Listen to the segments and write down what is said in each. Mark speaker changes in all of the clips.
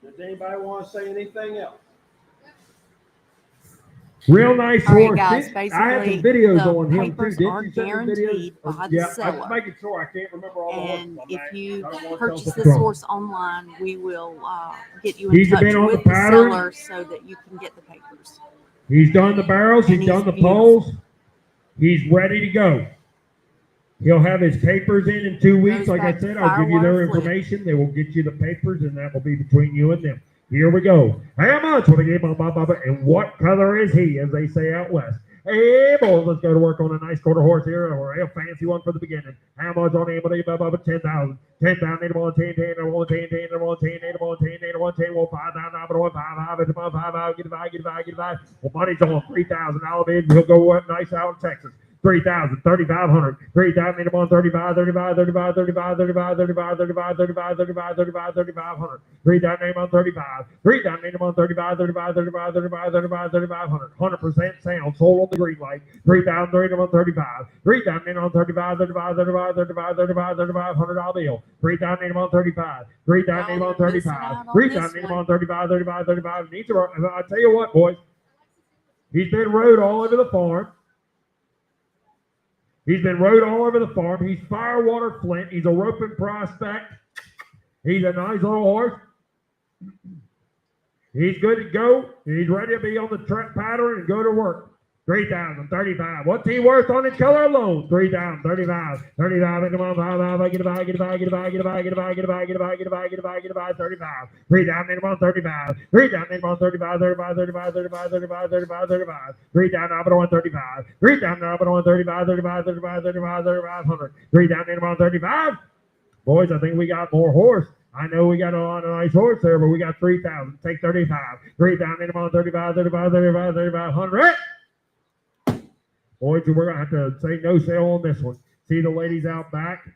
Speaker 1: Does anybody want to say anything else?
Speaker 2: Real nice
Speaker 3: All right,
Speaker 2: horse.
Speaker 3: guys,
Speaker 2: I have some
Speaker 3: basically,
Speaker 2: videos
Speaker 3: the
Speaker 2: on him too.
Speaker 3: papers
Speaker 2: Didn't
Speaker 3: are
Speaker 2: you send me videos?
Speaker 3: guaranteed by the
Speaker 2: Yeah, I'm
Speaker 3: seller.
Speaker 2: making sure. I can't remember all the horses.
Speaker 3: And
Speaker 2: on
Speaker 3: if
Speaker 2: that.
Speaker 3: you
Speaker 2: I don't want to
Speaker 3: purchase
Speaker 2: tell
Speaker 3: this
Speaker 2: something
Speaker 3: horse online, we will get you in
Speaker 2: He's
Speaker 3: touch
Speaker 2: been on
Speaker 3: with
Speaker 2: the
Speaker 3: the
Speaker 2: pattern.
Speaker 3: seller so that you can get the papers.
Speaker 2: He's done the barrels.
Speaker 3: And
Speaker 2: He's done the
Speaker 3: beautiful.
Speaker 2: poles. He's ready to go. He'll have his papers in 2 weeks.
Speaker 3: Goes
Speaker 2: Like I
Speaker 3: back to
Speaker 2: said, I'll give you their
Speaker 3: Firewater Flint.
Speaker 2: information. They will get you the papers, and that will be between you and them. Here we go. How much will they give on Baba? And what color is he, as they say out west? Hey, boys, let's go to work on a nice quarter horse here, or a real fancy one for the beginning. How much on him? 10,000. 10,000, 8 on 10, 10, 1, 10, 10, 1, 10, 8 on 10, 8 on 10, 1, 5,000, 1, 5, 5, 5, get it, 5. Well, money's on $3,000 bid. He'll go up nice out in Texas. 3,000, 3,500, 3,000, 8 on 35, 35, 35, 35, 35, 35, 35, 35, 35, 35, 3,500, 3,000, 8 on 35, 3,000, 8 on 35, 35, 35, 35, 35, 3,500, 100% sound, sold on the green light, 3,000, 3 on 35, 3,000, 8 on 35, 35, 35, 35, 35, 3,500 dollar bill, 3,000, 8 on 35, 3,000, 8 on 35, 3,000, 8 on 35, 35, 35, needs to, I tell you what, boys, he's been rode all over the farm. He's been rode all over the farm. He's Firewater Flint. He's a roping prospect. He's a nice little horse. He's good to go. He's ready to be on the track pattern and go to work. 3,000, 35. What's he worth on his color alone? 3,000, 35, 35, into 1, 5, get a buy, get a buy, get a buy, get a buy, get a buy, get a buy, get a buy, get a buy, get a buy, get a buy, 35. 3,000, into 1, 35. 3,000, into 1, 35, 35, 35, 35, 35, 35, 35. 3,000, up to 1, 35. 3,000, up to 1, 35, 35, 35, 35, 3,500. 3,000, into 1, 35. Boys, I think we got more horse. I know we got a lot of nice horse there, but we got 3,000. Take 35. 3,000, into 1, 35, 35, 35, 3,500. Boys, we're going to have to say no sale on this one. See the ladies out back?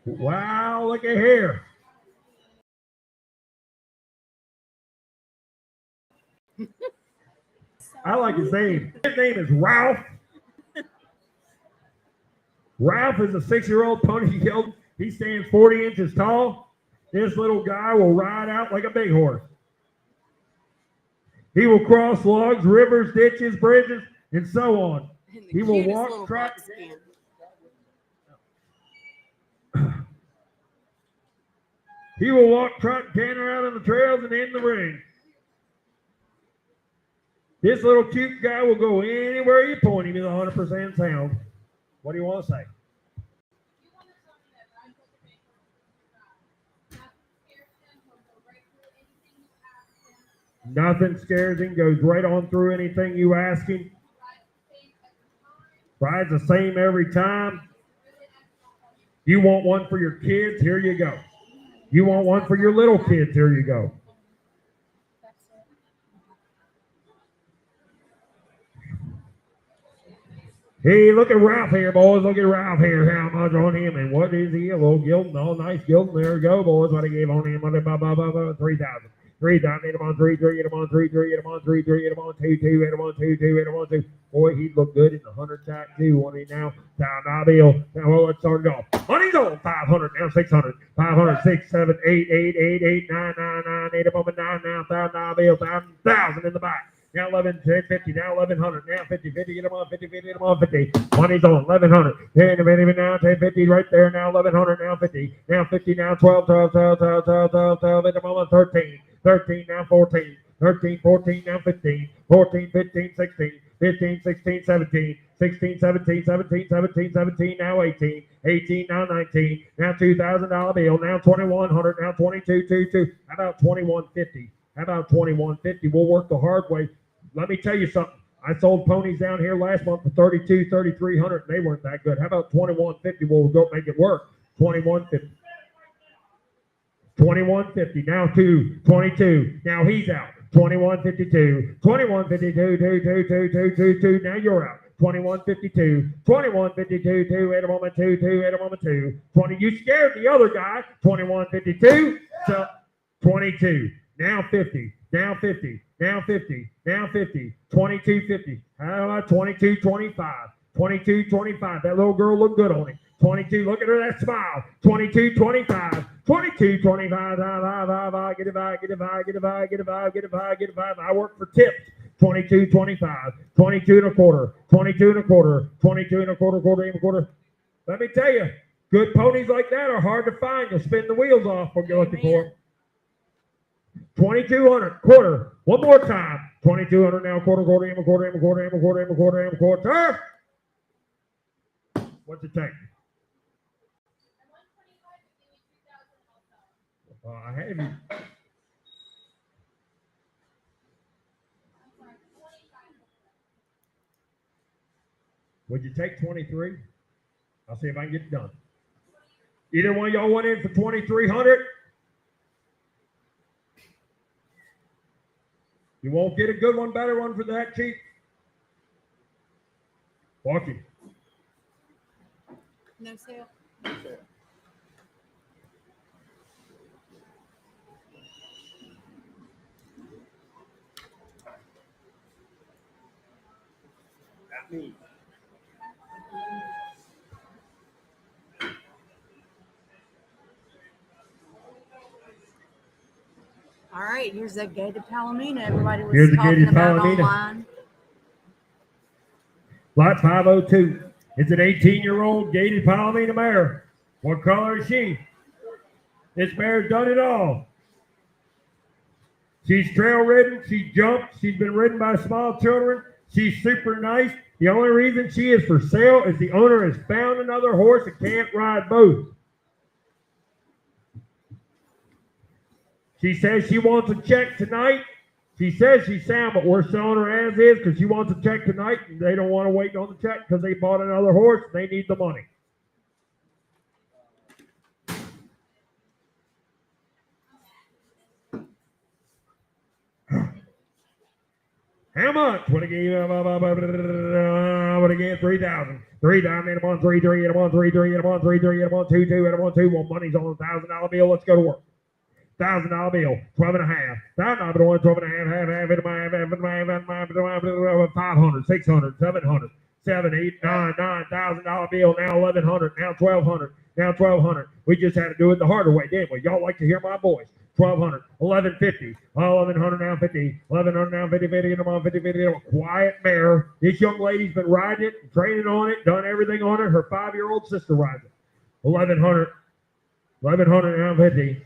Speaker 2: Wow, look at here. I like his name. His name is Ralph. Ralph is a 6-year-old pony gelding. He stands 40 inches tall. This little guy will ride out like a big horse. He will cross logs, rivers, ditches, bridges, and so on. He will walk, trot. He will walk, trot, and canter out on the trails and in the ring. This little cute guy will go anywhere you point him. He's 100% sound. What do you want to say? Nothing scares him, goes right on through anything you ask him. Rides the same every time. You want one for your kids? Here you go. You want one for your little kids? Here you go. Hey, look at Ralph here, boys. Look at Ralph here. How much on him? And what is he? A little gelding. Oh, nice gelding. There we go, boys. What I gave on him? 3,000. 3,000. Hit him on 3, 3. Hit him on 3, 3. Hit him on 3, 3. Hit him on 2, 2. Hit him on 2, 2. Hit him on 2. Boy, he'd look good in the 100 tack too. Won't he now? Down bill. Now, well, let's start it off. Money's on 500. Now 600. 500. 6, 7, 8, 8, 8, 8, 9, 9, 9. 8 up on 9 now. 1,000 bill. 1,000 in the back. Now 11, 10, 50, now 1,100, now 50, 50, get them on 50, 50, get them on 50. Money's on 1,100, 10, 50, now 10, 50, right there, now 1,100, now 50, now 50, now 12, 12, 12, 12, 12, 12, 12, at the moment 13, 13, now 14, 13, 14, now 15, 14, 15, 16, 15, 16, 17, 16, 17, 17, 17, 17, now 18, 18, now 19, now $2,000 bill, now 2,100, now 22, 22, how about 2,150? How about 2,150? We'll work the hard way. Let me tell you something. I sold ponies down here last month for 32, 3,300, and they weren't that good. How about 2,150? We'll go make it work. 2,150. 2,150. Now 22. Now he's out. 2,152. 2,152. 2, 2, 2, 2, 2, 2. Now you're out. 2,152. 2,152. 2 at a moment. 2, 2 at a moment. 2. 20. You scared the other guy. 2,152. So 22. Now 50. Now 50. Now 50. Now 50. 22.50. How about 22.25? 22.25. That little girl looked good on it. 22. Look at her, that smile. 22.25. 22.25. Get a vibe. Get a vibe. Get a vibe. Get a vibe. Get a vibe. Get a vibe. I work for tips. 22.25. 22 and a quarter. 22 and a quarter. 22 and a quarter. Quarter and a quarter. Let me tell you, good ponies like that are hard to find. You'll spin the wheels off when you're looking for them. 2,200, quarter. One more time. 2,200 now, quarter, quarter, and a quarter, and a quarter, and a quarter, and a quarter, and a quarter. What's it take? I have you. Would you take 23? I'll see if I can get it done. Either one of y'all went in for 2,300? You won't get a good one, better one for that cheap. Walkie.
Speaker 3: No sale.
Speaker 1: Not me.
Speaker 3: All right, here's that gated palomino everybody was
Speaker 2: Here's the
Speaker 3: talking
Speaker 2: gated
Speaker 3: about
Speaker 2: palomino.
Speaker 3: online.
Speaker 2: Lot 502. It's an 18-year-old gated palomino mare. What color is she? This mare's done it all. She's trail ridden. She jumped. She's been ridden by small children. She's super nice. The only reason she is for sale is the owner has found another horse and can't ride both. She says she wants a check tonight. She says she's sound, but we're selling her as is because she wants a check tonight, and they don't want to wait on the check because they bought another horse and they need the money. How much? What again? 3,000. 3,000 and a 1, 3, 3, and a 1, 3, 3, and a 1, 3, 3, and a 1, 2, 2, and a 1, 2. Well, money's on a $1,000 bill. Let's go to work. $1,000 bill, 12 and a half. $1,000 bill, 12 and a half, half, 500, 600, 700, 7, 8, 9, $9,000 bill, now 1,100, now 1,200, now 1,200. We just had to do it the harder way, didn't we? Y'all like to hear my voice. 1,200, 1,150, 1,100 now 50, 1,100 now 50, 50, and I'm 50, 50. Quiet mare. This young lady's been riding it, training on it, done everything on it. Her 5-year-old sister rides it. 1,100, 1,100 now 50.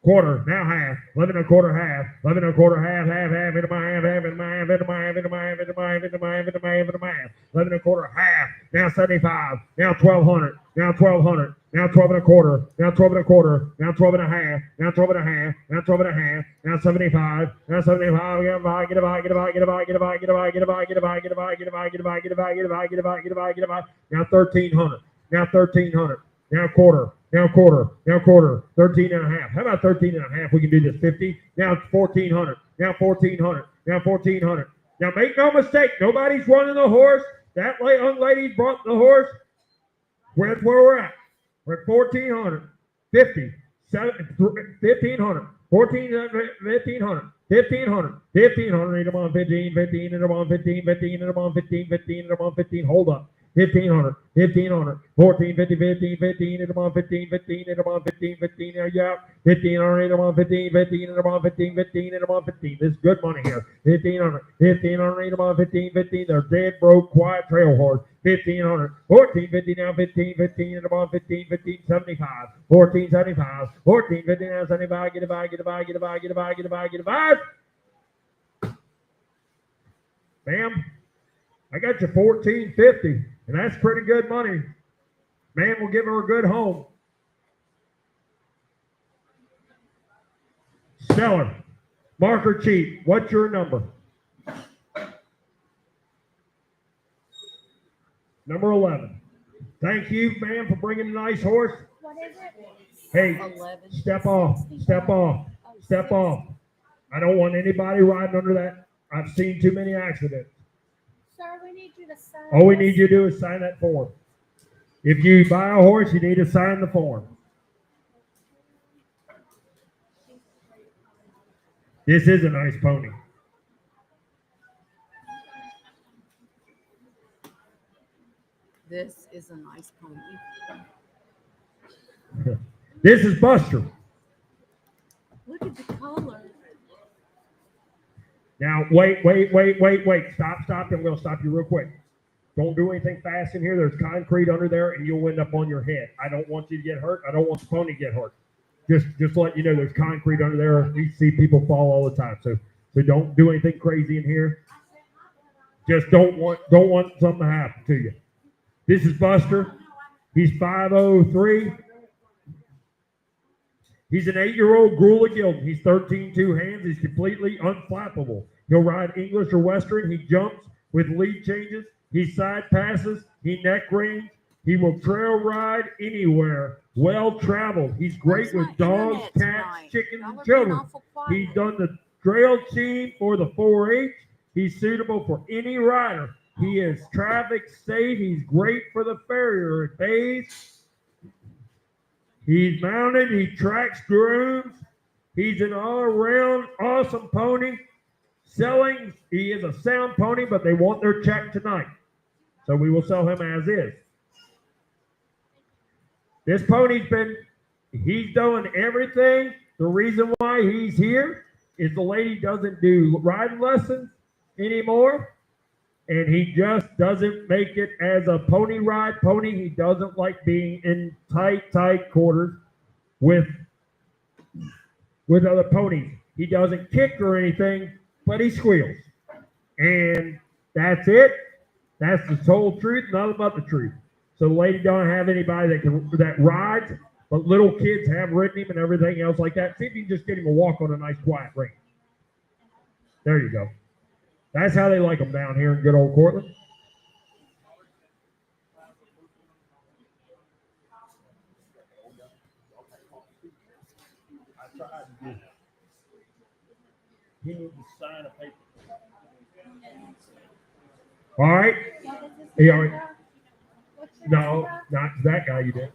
Speaker 2: Quarter, now half, 11 and a quarter half, 11 and a quarter half, half, into my half, into my half, into my half, into my half, into my half, into my half, into my half, into my half, 11 and a quarter half, now 75, now 1,200, now 1,200, now 12 and a quarter, now 12 and a quarter, now 12 and a half, now 12 and a half, now 12 and a half, now 75, now 75, get a buy, get a buy, get a buy, get a buy, get a buy, get a buy, get a buy, get a buy, get a buy, get a buy, get a buy, get a buy, get a buy, get a buy, get a buy, get a buy, now 1,300, now 1,300, now quarter, now quarter, now quarter, 13 and a half. How about 13 and a half? We can do this 50. Now 1,400, now 1,400, now 1,400. Now make no mistake, nobody's running the horse. That young lady brought the horse. That's where we're at. We're at 1,400, 50, 1,500, 1,500, 1,500, 1,500, and I'm on 15, 15, and I'm on 15, 15, and I'm on 15, 15, and I'm on 15. Hold up. 1,500, 1,500, 14, 50, 15, 15, and I'm on 15, 15, and I'm on 15, 15, there you go. 1,500, and I'm on 15, 15, and I'm on 15, 15, and I'm on 15. This is good money here. 1,500, 1,500, and I'm on 15, 15. They're dead broke, quiet trail horse. 1,500, 1450 now 15, and I'm on 15, 75, 1475, 1450 now 75, get a buy, get a buy, get a buy, get a buy, get a buy, get a buy. Ma'am, I got you 1450, and that's pretty good money. Man, we'll give her a good home. Seller, marker cheap. What's your number? Number 11. Thank you, ma'am, for bringing a nice horse.
Speaker 4: What is it?
Speaker 2: Hey,
Speaker 3: 11.
Speaker 2: step off, step off, step off. I don't want anybody riding under that. I've seen too many accidents.
Speaker 4: Sir, we need you to sign.
Speaker 2: All we need you to do is sign that form. If you buy a horse, you need to sign the form. This is a nice pony.
Speaker 3: This is a nice pony.
Speaker 2: This is Buster.
Speaker 3: Look at the color.
Speaker 2: Now, wait. Stop, and we'll stop you real quick. Don't do anything fast in here. There's concrete under there, and you'll end up on your head. I don't want you to get hurt. I don't want the pony to get hurt. Just let you know there's concrete under there. We see people fall all the time. So don't do anything crazy in here. Just don't want something to happen to you. This is Buster. He's 5'03". He's an 8-year-old Grulla gelding. He's 13 2 hands. He's completely unflappable. He'll ride English or Western. He jumps with lead changes. He side passes. He neck reins. He will trail ride anywhere. Well traveled. He's great with dogs, cats, chickens, and children. He's done the trail team for the 4-H. He's suitable for any rider. He is traffic safe. He's great for the farrier at bays. He's mounted. He tracks grooms. He's an all-around awesome pony. Selling, he is a sound pony, but they want their check tonight. So we will sell him as is. This pony's he's doing everything. The reason why he's here is the lady doesn't do riding lessons anymore. And he just doesn't make it as a pony ride pony. He doesn't like being in tight quarters with other ponies. He doesn't kick or anything, but he squeals. And that's it. That's the whole truth, nothing but the truth. So the lady don't have anybody that rides, but little kids have ridden him and everything else like that. See if you can just get him a walk on a nice quiet range. There you go. That's how they like them down here in good old Cortland.
Speaker 1: He needs to sign a paper.
Speaker 2: All right.
Speaker 4: He
Speaker 2: already- No, not that guy you did.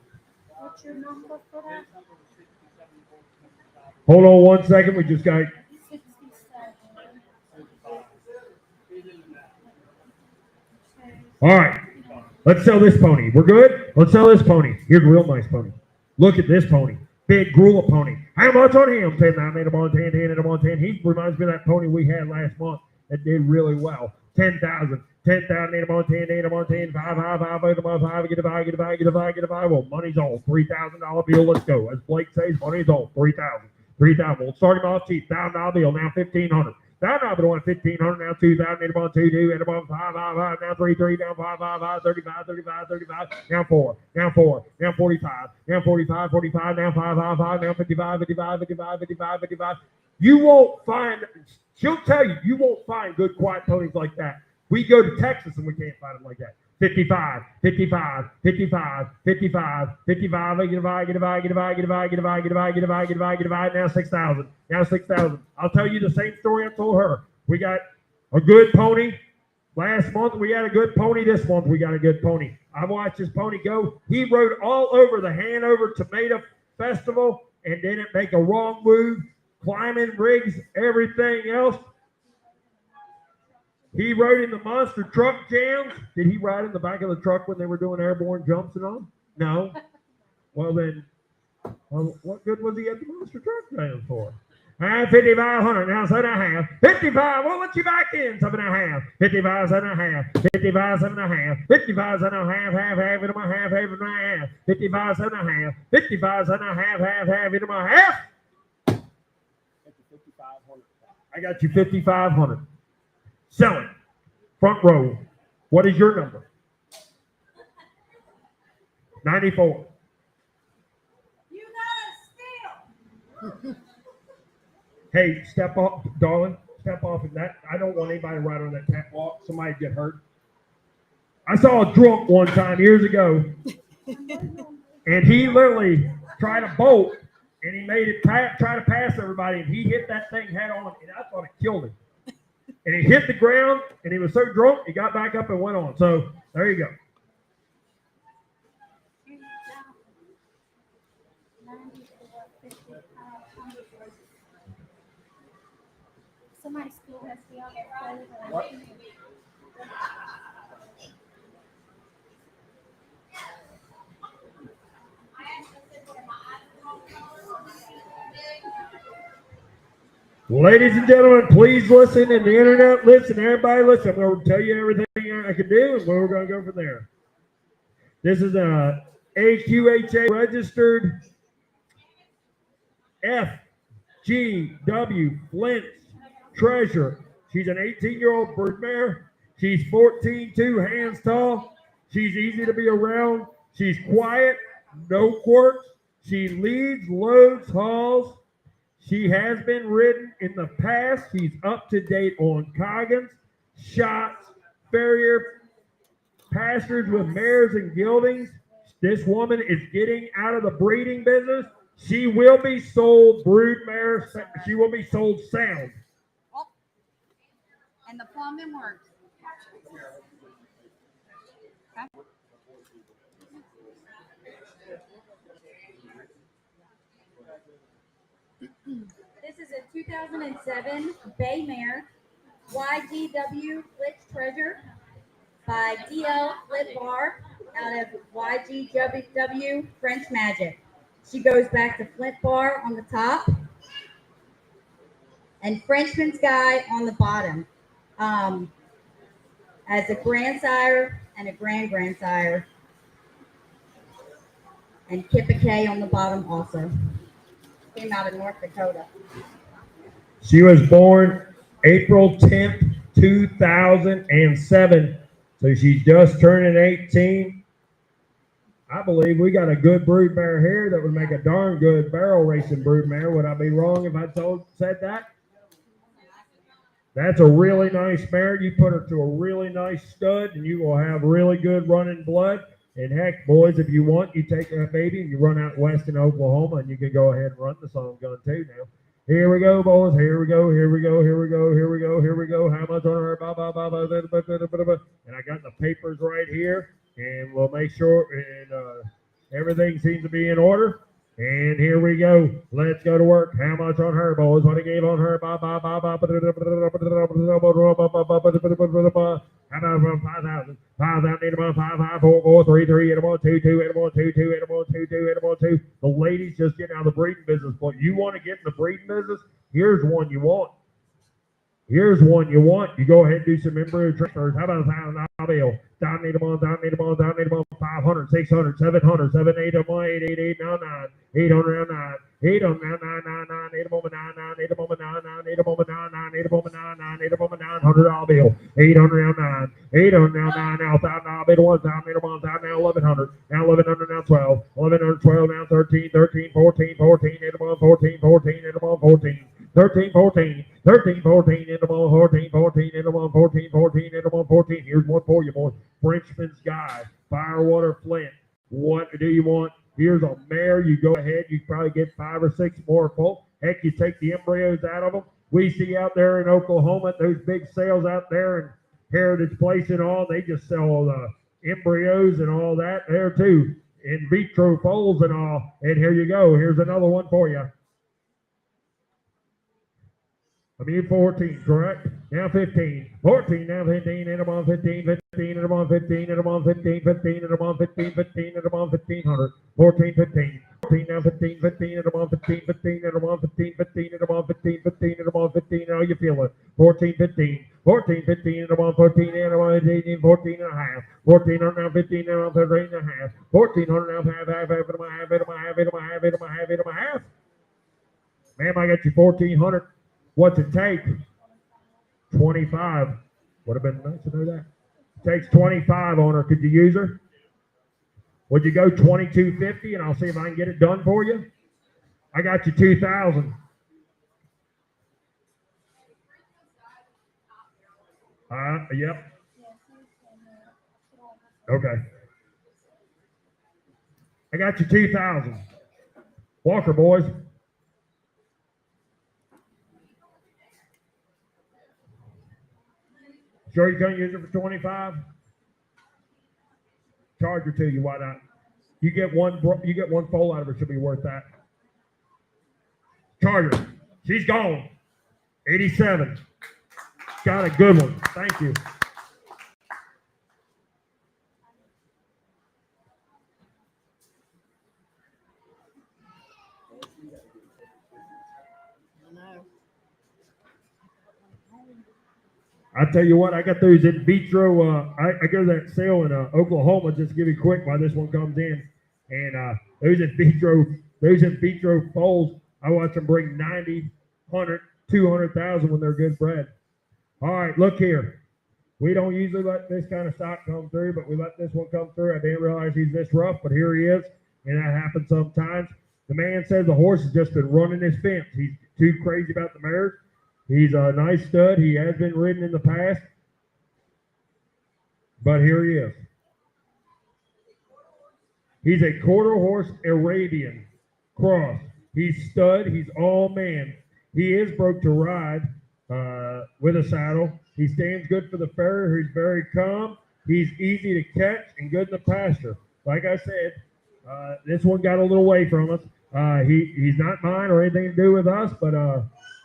Speaker 4: What's your number for that?
Speaker 2: Hold on 1 second. We just got
Speaker 4: 67.
Speaker 2: All right, let's sell this pony. We're good? Let's sell this pony. Here's a real nice pony. Look at this pony. Big Grulla pony. How much on him? 10, 9, 8, 10, 10, 8, 10. He reminds me of that pony we had last month that did really well. 10,000. 10,000, 8, 10, 8, 10, 5, 5, 5, 8, 5, get a 5, get a 5, get a 5, get a 5. Well, money's on. $3,000 bill. Let's go. As Blake says, money's on. 3,000. 3,000. We'll start him off cheap. $1,000 bill. Now 1,500. Now I've been on 1,500, now 2,000, 8 about 2, 2, 8 about 5, 5, 5, now 3, 3, now 5, 5, 5, 35, 35, 35, now 4, now 4, now 45, now 45, 45, now 5, 5, 5, now 55, 55, 55, 55, 55. You won't find, she'll tell you, you won't find good quiet ponies like that. We go to Texas and we can't find them like that. 55, 55, 55, 55, 55, get a buy, get a buy, get a buy, get a buy, get a buy, get a buy, get a buy, get a buy, get a buy, now 6,000, now 6,000. I'll tell you the same story I told her. We got a good pony. Last month we had a good pony. This month we got a good pony. I watched this pony go. He rode all over the Hanover Tomato Festival and didn't make a wrong move, climbing rigs, everything else. He rode in the monster truck jams. Did he ride in the back of the truck when they were doing airborne jumps and all? No. Well then, what good was he at the monster truck jams for? 5,500, now 7.5. 55, well, let you back in, 7.5. 55, 7.5. 55, 7.5. 55, 7.5, half, into my half, into my half. 55, 7.5. 55, 7.5, half, into my half. I got you 5,500. Selling. Front row. What is your number? 94.
Speaker 4: You gotta steal.
Speaker 2: Hey, step off, darling. Step off of that. I don't want anybody to ride on that catwalk. Somebody get hurt. I saw a drunk one time years ago, and he literally tried to bolt, and he made it try to pass everybody, and he hit that thing head on, and I thought it killed him. And he hit the ground, and he was so drunk, he got back up and went on. So there you go.
Speaker 4: 94, 55, Somebody's school has to be on their phone.
Speaker 1: What?
Speaker 2: Ladies and gentlemen, please listen, and the internet listen. Everybody listen. I'm going to tell you everything I can do, and we're going to go from there. This is a AQHA registered FGW Flint Treasure. She's an 18-year-old broodmare. She's 14'2" hands tall. She's easy to be around. She's quiet, no quirks. She leads, loads, hauls. She has been ridden in the past. She's up to date on coggins, shots, farrier, pastures with mares and geldings. This woman is getting out of the breeding business. She will be sold brood mare. She will be sold sound.
Speaker 3: Oh. And the plumbing works. Okay.
Speaker 5: This is a 2007 Bay Mare YGW Flitch Treasure by DL Flit Bar out of YGW French Magic. She goes back to Flint Bar on the top and Frenchman's Guy on the bottom. As a grandsire and a grandsire. And Kippa K on the bottom also. Came out of North Dakota.
Speaker 2: She was born April 10th, 2007. So she's just turning 18. I believe we got a good broodmare here that would make a darn good barrel racing broodmare. Would I be wrong if I said that? That's a really nice mare. You put her to a really nice stud, and you will have really good running blood. And heck, boys, if you want, you take that baby and you run out west in Oklahoma, and you can go ahead and run the song gun too now. Here we go, boys. Here we go. Here we go. Here we go. Here we go. Here we go. How much on her? And I got the papers right here, and we'll make sure and everything seems to be in order. And here we go. Let's go to work. How much on her, boys? What I gave on her? How about 5,000? 5,000, 8 5, 5, 4, 4, 3, 3, 8 2, 2, 8 2, 2, 8 2, 2, 8 2. The ladies just getting out of the breeding business. But you want to get in the breeding business? Here's one you want. Here's one you want. You go ahead and do some embryo transfers. How about $1,000 bill? Down need them on, 500, 600, 700, 7, 8, 8, 8, 8, 9, 9, 800, 9, 8 on 9, 9, 9, 9, 8 on 9, 9, 8 on 9, 9, 8 on 9, 9, 8 on 9, 9, 8 on $900 bill. 800 now 9, 800 now 9, now $1,000 bill, 1,000, 8 on 1,000, now 1,100, now 1,100, now 12, 1,100, 12, now 13, 13, 14, 14, 8 on 14, 14, 8 on 14. 13, 14, 13, 14, into 14, 14, into 14, 14, into 14. Here's one for you, boys. Frenchman's Guy, Firewater Flint. What do you want? Here's a mare. You go ahead. You probably get 5 or 6 more folk. Heck, you take the embryos out of them. We see out there in Oklahoma, those big sales out there in Heritage Place and all, they just sell the embryos and all that there too. In vitro foals and all. And here you go. Here's another one for you. 14, correct? Now 15. 14, now 15, and I'm on 15, 15, and I'm on 15, and I'm on 15, 15, and I'm on 15, 15, and I'm on 1,500. 14, 15. 14, now 15, 15, and I'm on 15, 15, and I'm on 15, 15, and I'm on 15, 15, and I'm on 15. How you feeling? 14, 15. 14, 15, and I'm on 14, and I'm on 18, 14 and a half. 1400 now 15, and I'm on 13 and a half. 1400 now 5, 5, 5, 8 on my half, 8 on my half, 8 on my half, 8 on my half, 8 on my half. Ma'am, I got you 1,400. What's it take? 25. Would have been nice to know that. It takes 25 on her. Could you use her? Would you go 22.50 and I'll see if I can get it done for you? I got you 2,000. Yep. Okay. I got you 2,000. Walker, boys. Sure you can't use it for 25? Charge her to you, why not? You get one foal out of her, she'll be worth that. Charge her. She's gone. 87. Got a good one. Thank you. I tell you what, I got those in vitro. I go to that sale in Oklahoma. Just to give you quick while this one comes in, and those in vitro foals. I watch them bring 90, 100, 200,000 when they're good bred. All right, look here. We don't usually let this kind of stock come through, but we let this one come through. I didn't realize he's this rough, but here he is, and that happens sometimes. The man says the horse has just been running his fence. He's too crazy about the mares. He's a nice stud. He has been ridden in the past, but here he is. He's a quarter horse-Arabian cross. He's stud. He's all man. He is broke to ride with a saddle. He stands good for the farrier. He's very calm. He's easy to catch and good in the pasture. Like I said, this one got a little away from us. He's not mine or anything to do with us, but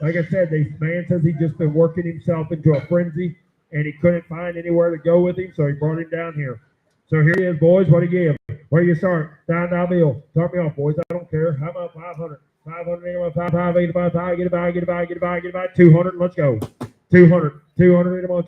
Speaker 2: like I said, the man says he's just been working himself into a frenzy, and he couldn't find anywhere to go with him, so he brought him down here. So here he is, boys. What do you give? Where do you start? Down Bill. Start me off, boys. I don't care. How about 500? 500, 5, 85, 5, get it by, 200. Let's go. 200, 200, get him on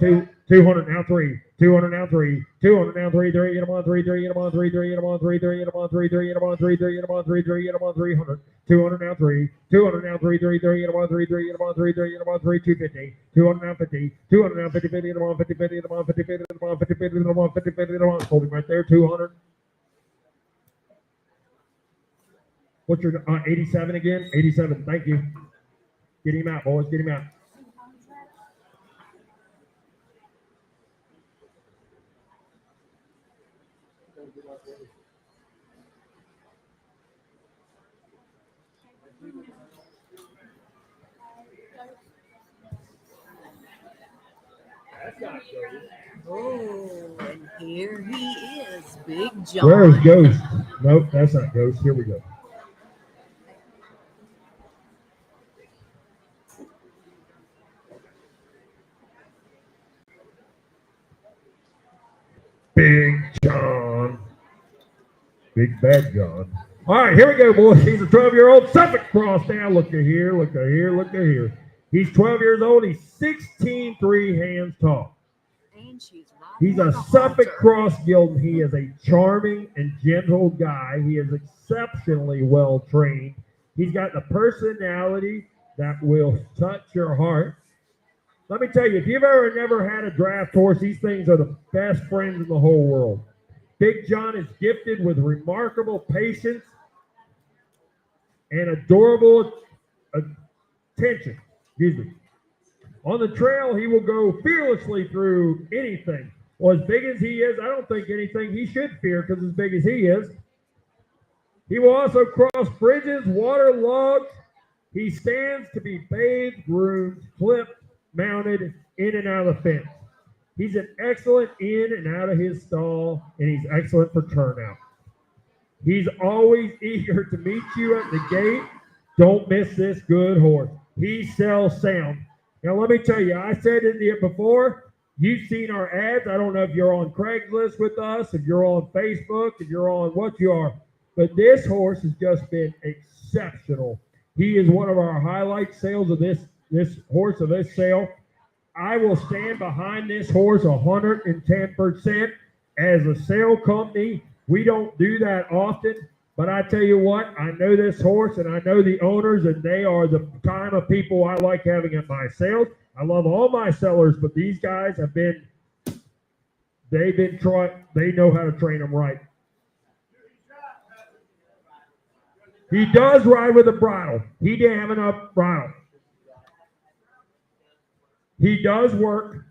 Speaker 2: 200, now 3, 200, now 3, 200, now 3, 3, get him on 3, 3, get him on 3, 3, get him on 3, 3, get him on 3, 3, get him on 3, 3, get him on 3, 3, get him on 300, 200, now 3, 200, now 3, 3, 3, get him on 3, 3, get him on 3, 3, get him on 3, 250, 200, now 50, 200, now 50, 50, get him on 50, 50, get him on 50, 50, get him on 50, 50, get him on 50, 50, get him on, hold him right there, 200. What's your 87 again? 87, thank you. Get him out, boys, get him out.
Speaker 3: Oh, and here he is, Big John.
Speaker 2: Where's Ghost? Nope, that's not Ghost. Here we go. Big John. Big Bad John. All right, here we go, boys. He's a 12-year-old Suffolk cross now. Look at here, look at here, look at here. He's 12 years old. He's 16'3" hands tall.
Speaker 3: And she's right.
Speaker 2: He's a Suffolk cross gelding. He is a charming and gentle guy. He is exceptionally well trained. He's got the personality that will touch your heart. Let me tell you, if you've never had a draft horse, these things are the best friends in the whole world. Big John is gifted with remarkable patience and adorable attention. Excuse me. On the trail, he will go fearlessly through anything. Well, as big as he is, I don't think anything he should fear because as big as he is. He will also cross bridges, water logs. He stands to be bathed, groomed, clipped, mounted, in and out of the fence. He's an excellent in and out of his stall, and he's excellent for turnout. He's always eager to meet you at the gate. Don't miss this good horse. He sells sound. Now, let me tell you, I said it before. You've seen our ads. I don't know if you're on Craigslist with us, if you're on Facebook, if you're on what you are. But this horse has just been exceptional. He is one of our highlight sales of this horse of this sale. I will stand behind this horse 110%. As a sale company, we don't do that often. But I tell you what, I know this horse and I know the owners, and they are the kind of people I like having at my sales. I love all my sellers, but these guys they know how to train them right. He does ride with a bridle. He didn't have enough bridle. He does work.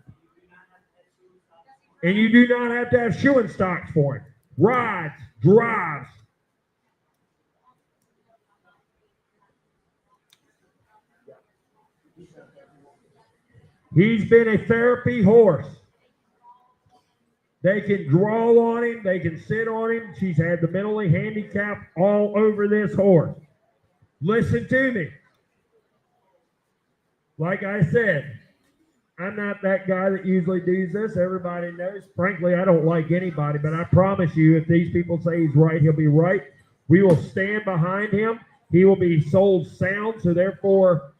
Speaker 2: And you do not have to have shoeing stocks for him. Rides, drives. He's been a therapy horse. They can draw on him. They can sit on him. She's had the mentally handicapped all over this horse. Listen to me. like I said, I'm not that guy that usually does this. Everybody knows. Frankly, I don't like anybody, but I promise you, if these people say he's right, he'll be right. We will stand behind him. He will be sold sound, so therefore,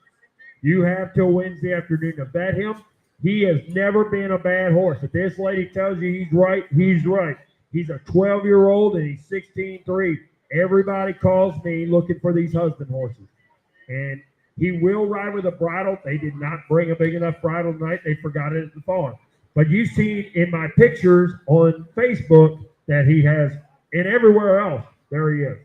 Speaker 2: you have till Wednesday afternoon to bet him. He has never been a bad horse. If this lady tells you he's right, he's right. He's a 12-year-old and he's 16-3. Everybody calls me looking for these husband horses. And he will ride with a bridle. They did not bring a big enough bridle tonight. They forgot it at the farm. But you see in my pictures on Facebook that he has, and everywhere else, there he is.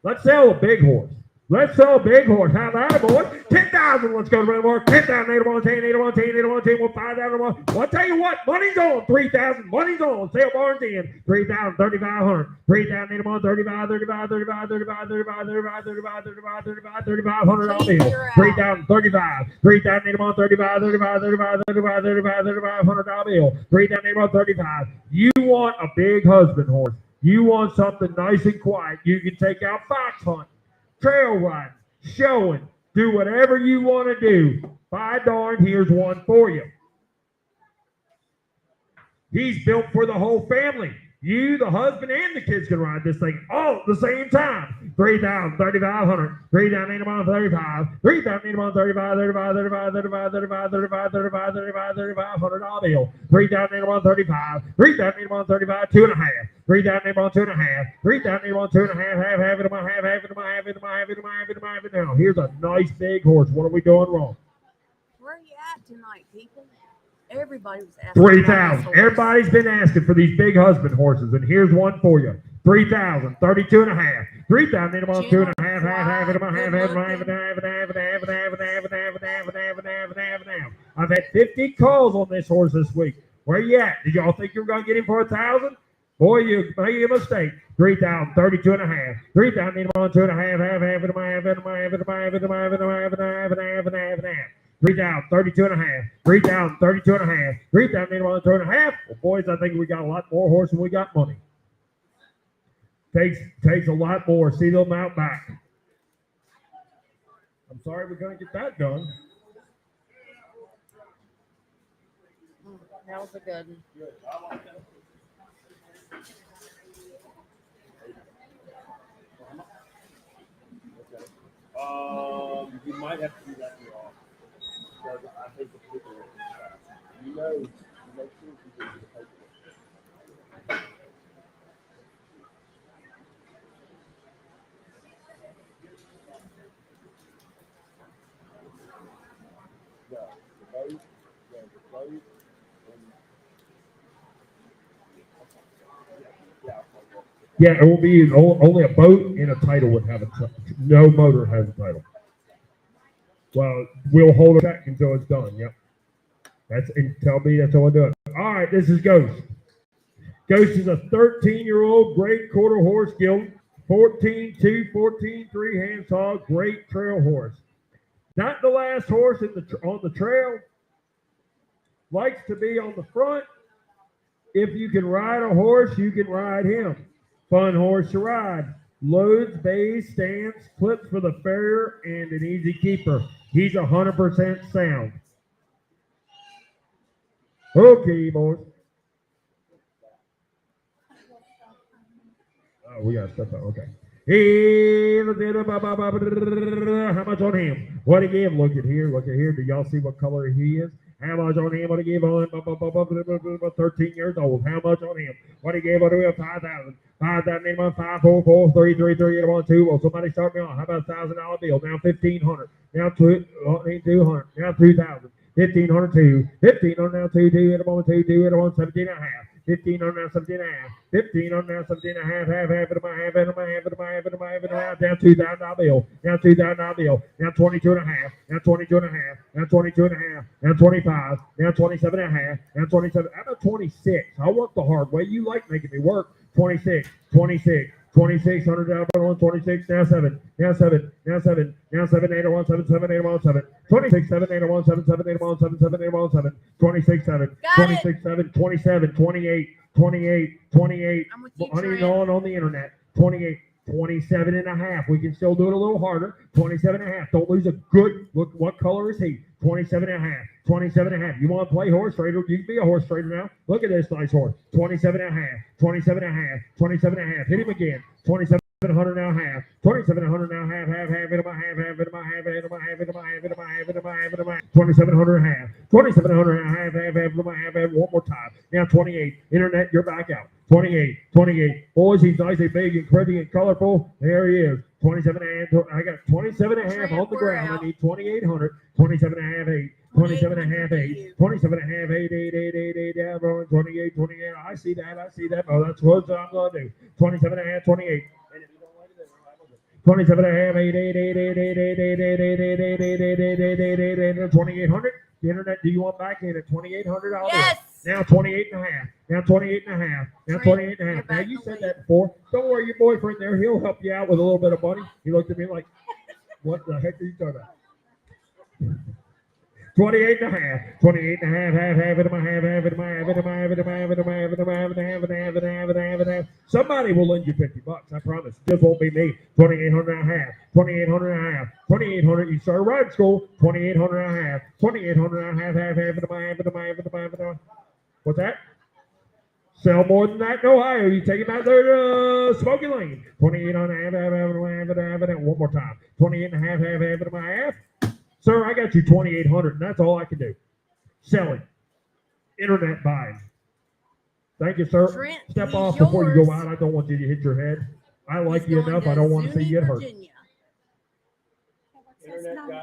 Speaker 2: Let's sell a big horse. Let's sell a big horse. How about it, boys? 10,000. Let's go to the board. 10,000. 8 10, 8 10, 8 10, 5,000. Well, I'll tell you what. Money's on. 3,000. Money's on. Sale barns in. 3,000. 3,500. 3,000. 8 35, 35, 35, 35, 35, 35, 35, 35, 35, 3,500 on bill. 3,000. 35. 3,000. 8 35, 35, 35, 35, 35, 3,500 on bill. 3,000. 8 35. You want a big husband horse. You want something nice and quiet. You can take out fox hunting, trail riding, showing, do whatever you want to do. By darn, here's one for you. He's built for the whole family. You, the husband, and the kids can ride this thing all at the same time. 3,000, 3,500, 3,000, 35, 3,000, 35, 35, 35, 35, 35, 35, 35, 35, 3,500 all bill. 3,000, 35, 3,000, 35, 2.5. 3,000, 2.5. 3,000, 2.5. Have it now. Here's a nice big horse. What are we doing wrong?
Speaker 3: Where are you at tonight, people? Everybody was asking.
Speaker 2: 3,000. Everybody's been asking for these big husband horses, and here's one for you. 3,000, 32.5. 3,000, 2.5. I've had 50 calls on this horse this week. Where you at? Did y'all think you were going to get him for 1,000? Boy, you made a mistake. 3,000, 32.5. 3,000, 2.5. 3,000, 32.5. 3,000, 32.5. 3,000, 2.5. Well, boys, I think we got a lot more horse than we got money. Takes a lot more. See them out back. I'm sorry we're going to get that done.
Speaker 3: That was a good one.
Speaker 1: Good. I like that. Okay. You might have to do that here off. Because I think the people you know, you make sure you do the paperwork.
Speaker 2: Yeah, it will be only a boat and a title would have a title. No motor has a title. Well, we'll hold a check until it's done. Yep. Tell me that's all I do. All right, this is Ghost. Ghost is a 13-year-old great quarter horse gelding, 14-2, 14-3 hand saw, great trail horse. Not the last horse on the trail. Likes to be on the front. If you can ride a horse, you can ride him. Fun horse to ride. Loads, bays, stands, clips for the farrier, and an easy keeper. He's 100% sound. Okay, boys. Oh, we got stuff out. Okay. How much on him? What he give? Look at here. Look at here. Do y'all see what color he is? How much on him? What he gave on 13 years old? How much on him? What he gave on him? 5,000. 5,000, 5, 4, 4, 3, 3, 3, 8, 1, 2. Well, somebody start me off. How about $1,000 bill? Now 1,500. Now 200. Now 2,000. 1,500, 2. 1,500 now 2, 2, 8, 1, 2, 2, 8, 1, 17 and a half. 1,500 now 17 and a half. 1,500 now 17 and a half. Half it of my half it of my half it of my half it of my half it of my half. Now $2,000 bill. Now $2,000 bill. Now 22 and a half. Now 22 and a half. Now 22 and a half. Now 25. Now 27 and a half. Now 27. How about 26? I work the hard way. You like making me work. 26. 26. 2,600 down on 26, now 7, now 7, now 7, now 7, 8, 1, 7, 7, 8, 1, 7, 26, 7, 8, 1, 7, 7, 8, 1, 7, 7, 8, 1, 7, 26, 7, 26, 7, 27, 28, 28, 28, honey on the internet, 28, 27 and a half. We can still do it a little harder. 27 and a half. Don't lose a good look. What color is he? 27 and a half, 27 and a half. You want to play horse trader? You can be a horse trader now. Look at this nice horse. 27 and a half, 27 and a half, 27 and a half. Hit him again. 2700 now half, 2700 now half, hit him a half, hit him a half, hit him a half, hit him a half, hit him a half, hit him a half, hit him a half. 2700 half, 2700 half, hit him a half, one more time. Now 28. Internet, you're back out. 28, 28. Boys, he's nice and big and pretty and colorful. There he is. 27 and a half. I got 27 and a half on the ground. I need 2800. 27 and a half, 8. 27 and a half, 8. 27 and a half, 8, 8, 8, 8, 8, down, 28, 28. I see that. Oh, that's what I'm going to do. 27 and a half, 28. 27 and a half, 8, 8, 8, 8, 8, 8, 8, 8, 8, 8, 8, 8, 8, 8, 8, 8, 2800. The internet, do you want back in at 2800?
Speaker 5: Yes.
Speaker 2: Now 28 and a half. Now 28 and a half. Now 28 and a half. Now you said that before. Don't worry, your boyfriend there, he'll help you out with a little bit of money. He looked at me like, what the heck are you talking about? 28 and a half. 28 and a half, half it in my half, half it in my half, it in my half, it in my half, it in my half, it in my half, it in my half, it in my half, it in my half, it in my half. Somebody will lend you $50, I promise. It just won't be me. 2800 and a half. 2800 and a half. 2800. You start riding school. 2800 and a half. 2800 and a half, half it in my half, it in my half, it in my half, it in my half. What's that? Sell more than that in Ohio. You take him out there to Smoky Lane. 28 on a half, one more time. 28 and a half, half it in my half. Sir, I got you 2800, and that's all I can do. Selling. Internet buying. Thank you, sir.
Speaker 5: Trent,
Speaker 2: Step
Speaker 5: he's
Speaker 2: off before you go
Speaker 5: yours.
Speaker 2: out. I don't want you to hit your head. I like
Speaker 5: He's
Speaker 2: you
Speaker 5: going
Speaker 2: enough. I don't want to see
Speaker 5: Zuni,
Speaker 2: you get hurt.
Speaker 5: Virginia.
Speaker 4: What's his number?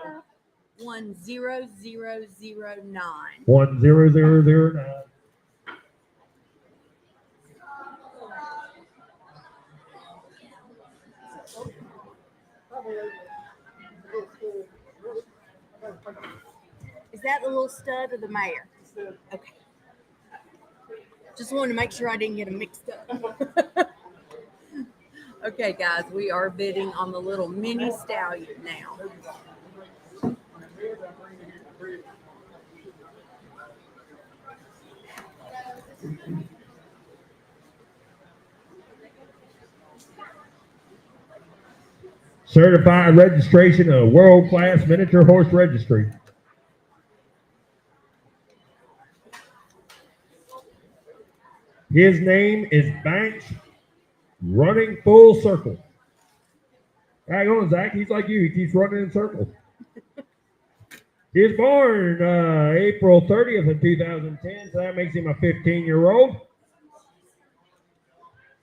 Speaker 5: 10009.
Speaker 2: 10009.
Speaker 5: Is that the little stud or the mare? Okay. Just wanted to make sure I didn't get them mixed up. Okay, guys, we are bidding on the little mini stallion now.
Speaker 2: Certified registration of world-class miniature horse registry. His name is Banks, running full circle. Hang on, Zach. He's like you. He keeps running in circles. He was born April 30th of 2010, so that makes him a 15-year-old.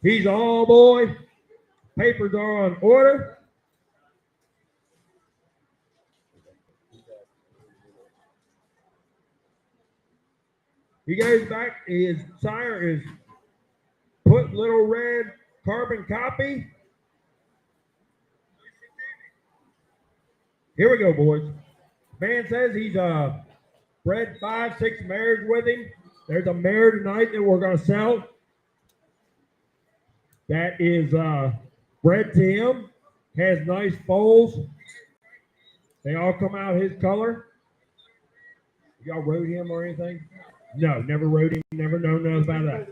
Speaker 2: He's all boy. Papers are on order. He goes back, his sire is Put Little Red carbon copy. Here we go, boys. Man says he's bred 5-6 mares with him. There's a mare tonight that we're going to sell. That is bred to him. Has nice foals. They all come out his color. Y'all rode him or anything? No, never rode him. Never known nothing about that.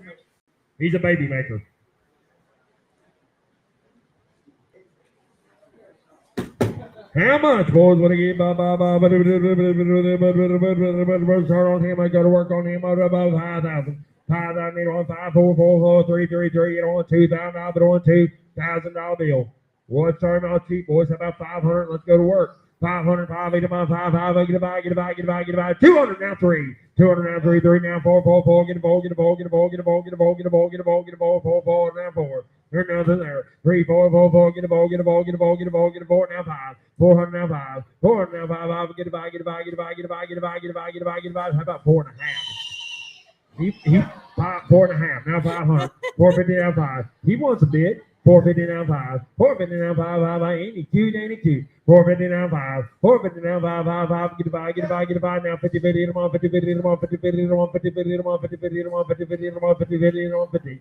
Speaker 2: He's a baby maker. How much, boys? What again? Start on him. I got to work on him. About 5,000. 5,000. Need on 5, 4, 4, 4, 3, 3, 3. Get on 2,000. I'll put on $2,000 bill. What's starting out cheap, boys? How about 500? Let's go to work. 500, 5, 8, 5, 5, 5, get a buy, 200 now 3. 200 now 3, 3 now 4, 4, 4, get a ball, 4, 4, now 4. Here now there. 3, 4, 4, 4, get a ball, now 5. 400 now 5. 400 now 5, get a buy, how about 4.5? He 4.5, now 500. 450 now 5. He wants a bid. 450 now 5. 450 now 5. Ain't he cute? 450 now 5. 450 now 5. Get a buy. Now 50, 50, and 50, 50, and 50, 50, and 50, 50, and 50, 50, and 50, 50, and 50.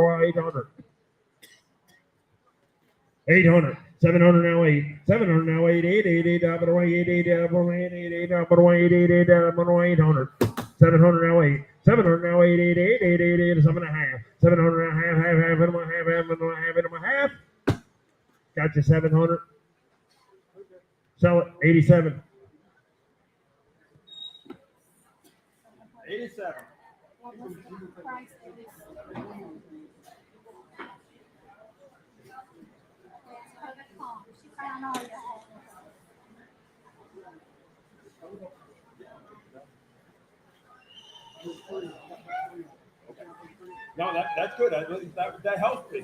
Speaker 2: 800. 800. 700 now 8. 700 now 8. 8 up and away. 8 up and away. 8 up and away. 8 up and away. 800. 700 now 8. 700 now 8. 8 7 and a half. 700 and a half. Half and a half. Got you 700. Sell it. 87.
Speaker 1: 87.
Speaker 4: What was the price of this? She found all your eggs.
Speaker 1: No, that's good. That helps me.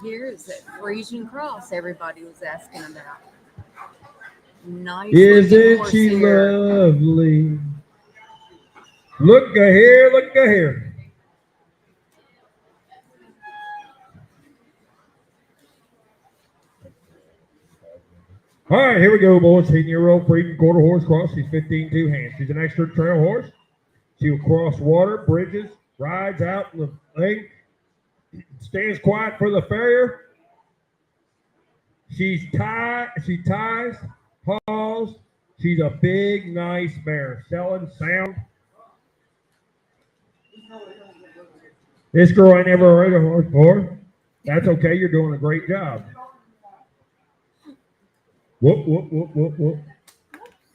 Speaker 3: Here's that Friesian cross everybody was asking about. Nice.
Speaker 2: Isn't
Speaker 3: horse
Speaker 2: she
Speaker 3: here.
Speaker 2: lovely? Look here, look here. All right, here we go, boys. 10-year-old Friesian quarter horse cross. She's 15 2 hands. She's an extra trail horse. She'll cross water, bridges, rides out in the thing, stands quiet for the farrier. She ties, hauls. She's a big, nice mare. Selling sound. This girl I never rode a horse before. That's okay. You're doing a great job. Whoop, whoop, whoop, whoop, whoop.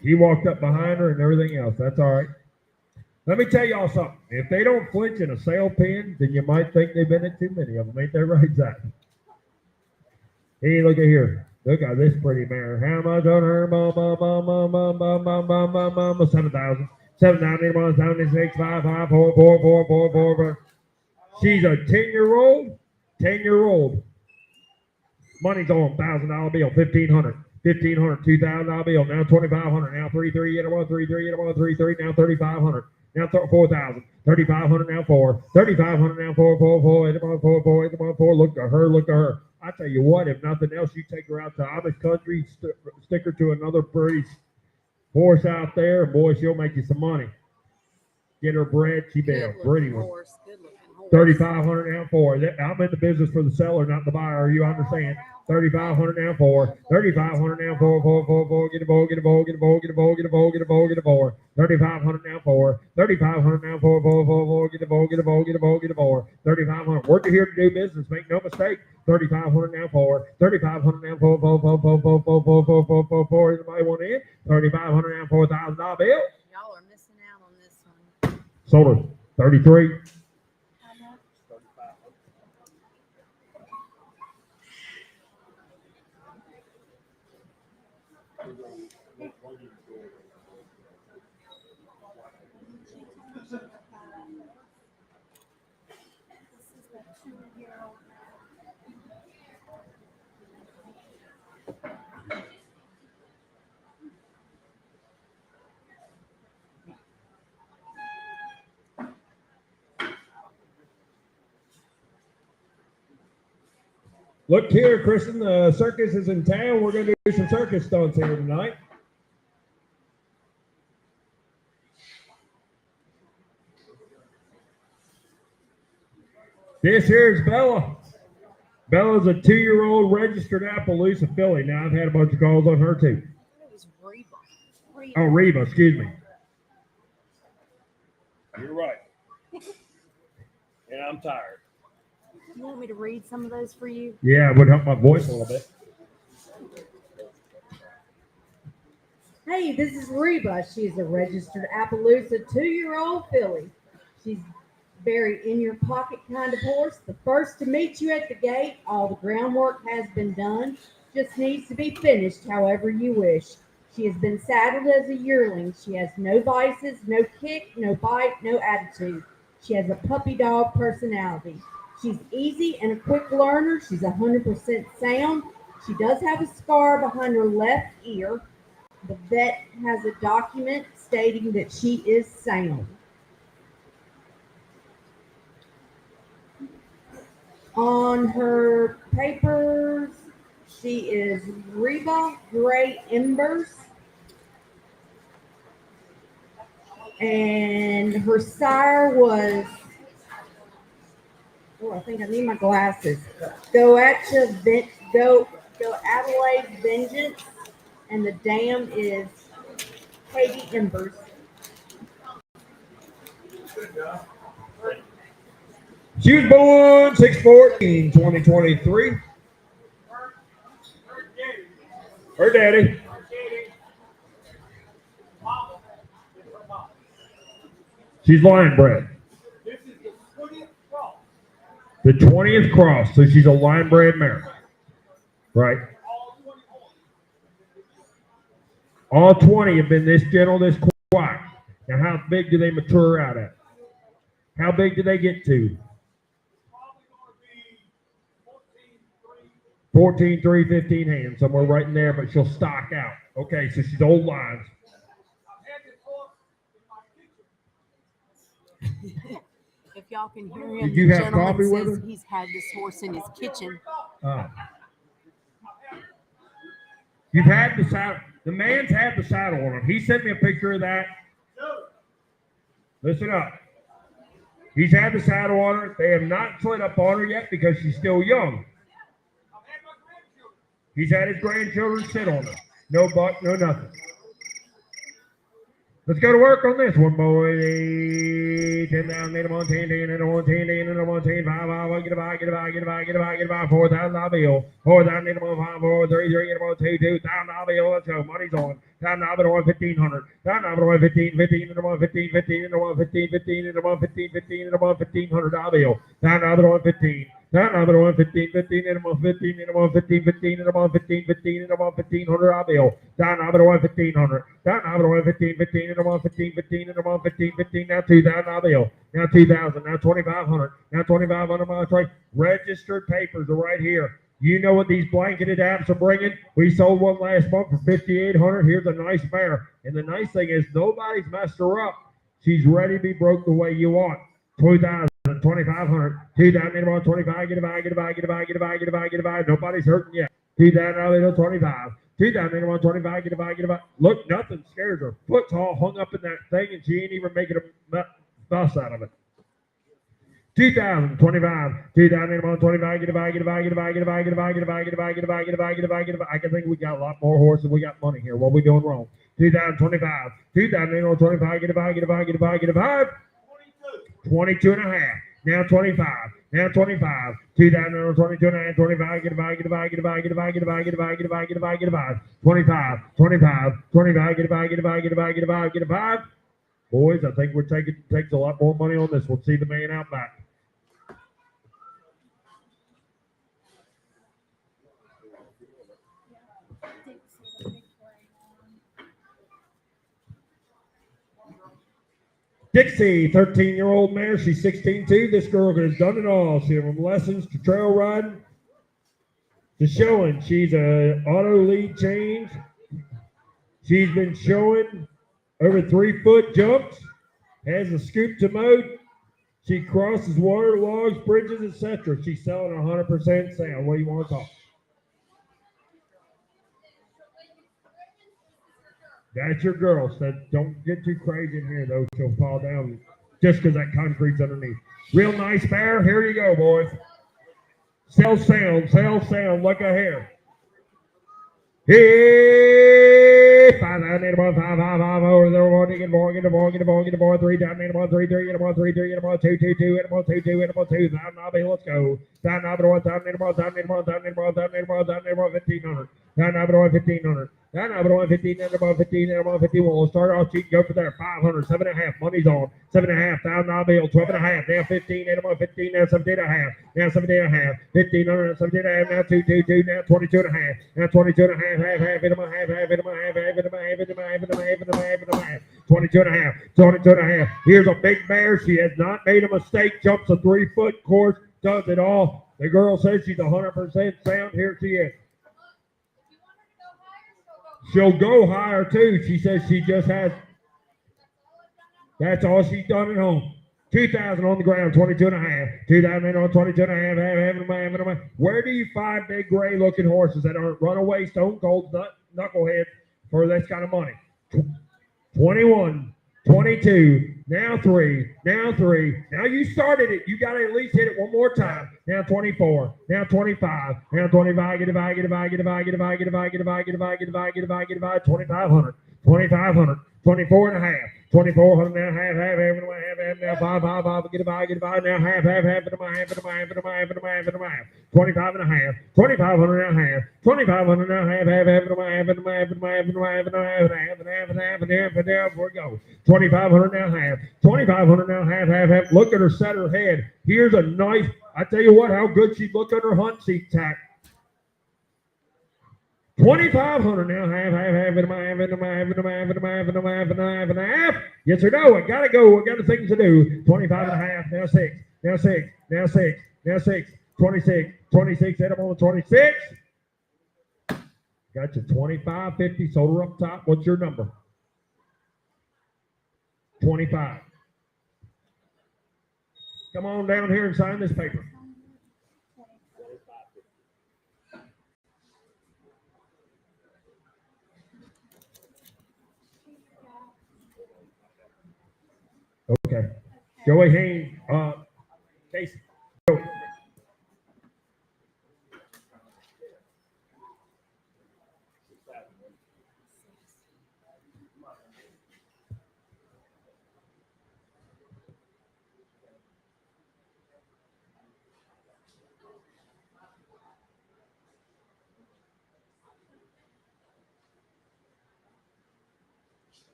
Speaker 2: He walked up behind her and everything else. That's all right. Let me tell y'all something. If they don't flinch in a sale pen, then you might think they've been at too many of them. Ain't that right, Zach? Hey, look at here. Look at this pretty mare. How much on her? 7,000. 7,000, 76, 5, 5, 4, 4, 4, 4, 4, 4. She's a 10-year-old. 10-year-old. Money's on $1,000 bill. 1,500. 1,500. $2,000 bill. Now 2,500. Now 3,300. Get 1, 3,300. Get 1, 3,300. Now 3,500. Now 4,000. 3,500. Now 4. 3,500. Now 4, 4, 4. 8, 4, 4. 8, 4. Look at her. Look at her. I tell you what, if nothing else, you take her out to Amish country, stick her to another pretty horse out there, and boy, she'll make you some money. Get her bred. She be a
Speaker 3: Good
Speaker 2: pretty
Speaker 3: looking
Speaker 2: one.
Speaker 3: horse. Good looking
Speaker 2: 3,500 down for. I'm in the business for the seller, not the buyer. You understand? 3,500 down for. 3,500 down for. Get a bowl, get a bowl, get a bowl, get a bowl, get a bowl, get a bowl, get a bowl. 3,500 down for. 3,500 down for. Get a bowl, get a bowl, get a bowl, get a bowl. 3,500. We're here to do business. Make no mistake. 3,500 down for. 3,500 down for. Anybody want in? 3,500 down for $1,000 bill.
Speaker 3: Y'all are missing out on this one.
Speaker 2: Sold her 33. Look here, Kristen, the circus is in town. We're going to do some circus stunts here tonight. This here is Bella. Bella's a 2-year-old registered Appaloosa filly. Now, I've had a bunch of calls on her, too.
Speaker 3: It was Reba.
Speaker 2: Oh, Reba, excuse me.
Speaker 1: You're right. And I'm tired.
Speaker 3: You want me to read some of those for you?
Speaker 2: Yeah, it would help my voice a little bit.
Speaker 5: Hey, this is Reba. She's a registered Appaloosa 2-year-old filly. She's very in your pocket kind of horse. The first to meet you at the gate. All the groundwork has been done. Just needs to be finished however you wish. She has been saddled as a yearling. She has no vices, no kick, no bite, no attitude. She has a puppy dog personality. She's easy and a quick learner. She's 100% sound. She does have a scar behind her left ear. The vet has a document stating that she is sound. On her papers, she is Reba Gray Embers. And her sire was, oh, I think I need my glasses. Go Adelaide Vengeance. And the dam is Katie Embers.
Speaker 2: She was born 6/14, 2023. Her daddy. She's lion bred.
Speaker 1: This is the 20th cross.
Speaker 2: The 20th cross, so she's a lion bred mare. Right. All 20 have been this gentle, this quiet. Now, how big do they mature out at? How big do they get to?
Speaker 1: Probably going to be 14, 3.
Speaker 2: 14, 3, 15 hands, somewhere right in there, but she'll stock out. Okay, so she's old lines.
Speaker 1: I've had this horse in my kitchen.
Speaker 3: If y'all can hear him,
Speaker 2: Did you
Speaker 3: the
Speaker 2: have
Speaker 3: gentleman
Speaker 2: coffee with
Speaker 3: says
Speaker 2: her?
Speaker 3: he's had this horse in his kitchen.
Speaker 2: You've had the saddle. The man's had the saddle on him. He sent me a picture of that. Listen up. He's had the saddle on her. They have not slid up on her yet because she's still young.
Speaker 1: I've had my grandchildren.
Speaker 2: He's had his grandchildren sit on her. No buck, no nothing. Let's go to work on this one, boy. 10,000, need them on 10, 10, and on 10, 10, and on 10, 5, get a buy, get a buy, get a buy, get a buy, get a buy, $4,000 bill. 4,000, need them on 5, 4, 3, 3, get them on 2, $2,000 bill. Let's go. Money's on. $1,000 bill on 1,500. $1,000 bill on 15, 15, and them on 15, 15, and them on 15, 15, and them on 15, 15, and them on $1,500 bill. $1,000 bill on 15. Now I'm on 15, 15, and I'm on 15, and I'm on 15, 15, and I'm on 15, 15, and I'm on $1,500 bill. Down I'm on 1,500. Down I'm on 15, 15, and I'm on 15, 15, and I'm on 15, 15. Now $2,000 bill. Now 2,000. Now 2,500. Now 2,500 my trade. Registered papers are right here. You know what these blanketed apps are bringing? We sold one last month for $5,800. Here's a nice mare. And the nice thing is nobody's messed her up. She's ready to be broke the way you want. 2,000. 2,500. 2,000, get about 25, get a buy, get a buy, get a buy, get a buy, get a buy, get a buy. Nobody's hurting yet. 2,000, 25. 2,000, 25, get a buy, get a buy. Look, nothing scares her. Foot's all hung up in that thing, and she ain't even making a fuss out of it. 2025, 2025, get a bag, get a bag, get a bag, get a bag, get a bag, get a bag, get a bag, get a bag, get a bag, get a bag, get a bag. I can think we got a lot more horses. We got money here. What are we doing wrong? 2025, 2025, get a bag, get a bag, get a bag, get a bag. 22 and a half. Now 25. Now 25. 2022 and a half. 25. Get a bag. Get a bag. Get a bag. Get a bag. Get a bag. Get a bag. Get a bag. Get a bag. Get a bag. 25. 25. 25. Get a bag. Get a bag. Get a bag. Get a bag. Get a bag. Boys, I think we're takes a lot more money on this. We'll see the man out back. Dixie, 13-year-old mare. She's 16 too. This girl has done it all. She from lessons to trail riding to showing. She's a auto lead change. She's been showing over 3-foot jumps. Has a scoop to moat. She crosses water, logs, bridges, etc. She's selling 100% sound. What do you want to talk? That's your girl. So don't get too crazy in here, though. She'll fall down just because that concrete's underneath. Real nice bear. Here you go, boys. Sell sound. Sell sound. Look at here. Hey, 5 down, get a ball, 5, 5, 5, over there, get a ball, get a ball, get a ball, get a ball, 3 down, get a ball, 3, 3, get a ball, 3, 3, get a ball, 2, 2, 2, get a ball, 2, 2, get a ball, 2, down, Nobby, let's go. Down, Nobby, 1 down, get a ball, down, get a ball, down, get a ball, down, get a ball, down, get a ball, 1,500. Down, Nobby, 1500. Down, Nobby, 115, get a ball, 15, get a ball, 51. We'll start off cheap, go for there, 500, 7.5, money's on, 7.5, down, Nobby, 12.5, now 15, get a ball, 15, now 17.5, now 17.5, 1,500, 17.5, now 2, 2, 2, now 22.5, now 22.5, half, hit him, half, 22 and a half, 22 and a half. Here's a big mare. She has not made a mistake. Jumps a 3-foot course, does it all. The girl says she's 100% sound. Here she is. She'll go higher too. She says she just has. That's all she's done at home. 2,000 on the ground, 22 and a half. 2,000 on 22 and a half. Where do you find big gray looking horses that aren't runaway stone cold knuckleheads for this kind of money? 21, 22, now 3, now 3. Now you started it. You got to at least hit it one more time. Now 24, now 25, now 25. Get a bag, get a bag, get a bag, get a bag, get a bag, get a bag, get a bag, get a bag, get a bag, get a bag, 2,500, 2,500, 24 and a half. 2,400 now, half, now 5, 5, 5, get a bag, now half, and a half. 25 and a half, 2,500 now half, 2,500 now half, and there we go. 2,500 now half, 2,500 now half. Look at her set her head. Here's a nice, I tell you what, how good she looked under hunt seat tack. 2,500 now, half. Yes or no? I gotta go. I got things to do. 25 and a half. Now 6. Now 6. Now 6. Now 6. 26. 26. Hit them on the 26. Got you 25.50. Sold her up top. What's your number? 25. Come on down here and sign this paper. Okay. Joey Haynes, Casey. Joey.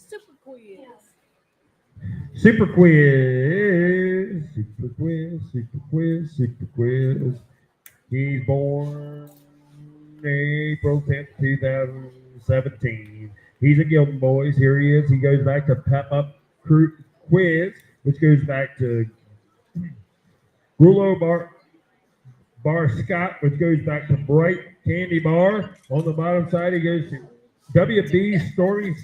Speaker 3: Super quiz.
Speaker 2: Super quiz. Super quiz. Super quiz. Super quiz. He's born April 10th, 2017. He's a Gildan boys. Here he is. He goes back to Pep Up Quiz, which goes back to Rulo Bar Scott, which goes back to Bright Candy Bar. On the bottom side, he goes to WB Stormy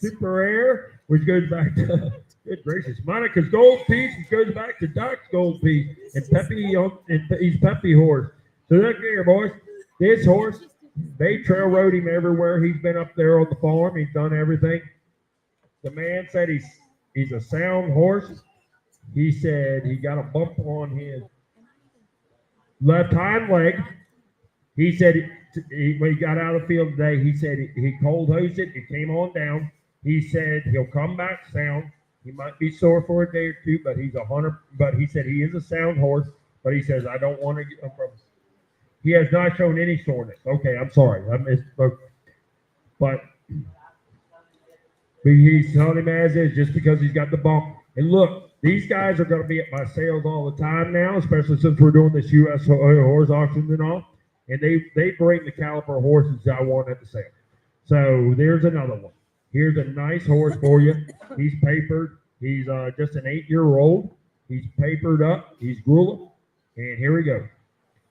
Speaker 2: Super Air, which goes back to Good gracious. Monica's gold piece goes back to Doc's gold piece. And Peppy, he's Peppy horse. So look here, boys. This horse, they trail rode him everywhere. He's been up there on the farm. He's done everything. The man said he's a sound horse. He said he got a bump on his left hind leg. He said when he got out of the field today, he said he cold hosed it. It came on down. He said he'll come back sound. He might be sore for a day or two, but he's 100. But he said he is a sound horse. But he says I don't want to get him from. He has not shown any soreness. Okay, I'm sorry. I misspoke. But he's telling him as is just because he's got the bump. And look, these guys are going to be at my sales all the time now, especially since we're doing this U.S. horse auctions and all. And they bring the caliber horses I want at the sale. So there's another one. Here's a nice horse for you. He's papered. He's just an 8-year-old. He's papered up. He's grueling. And here we go.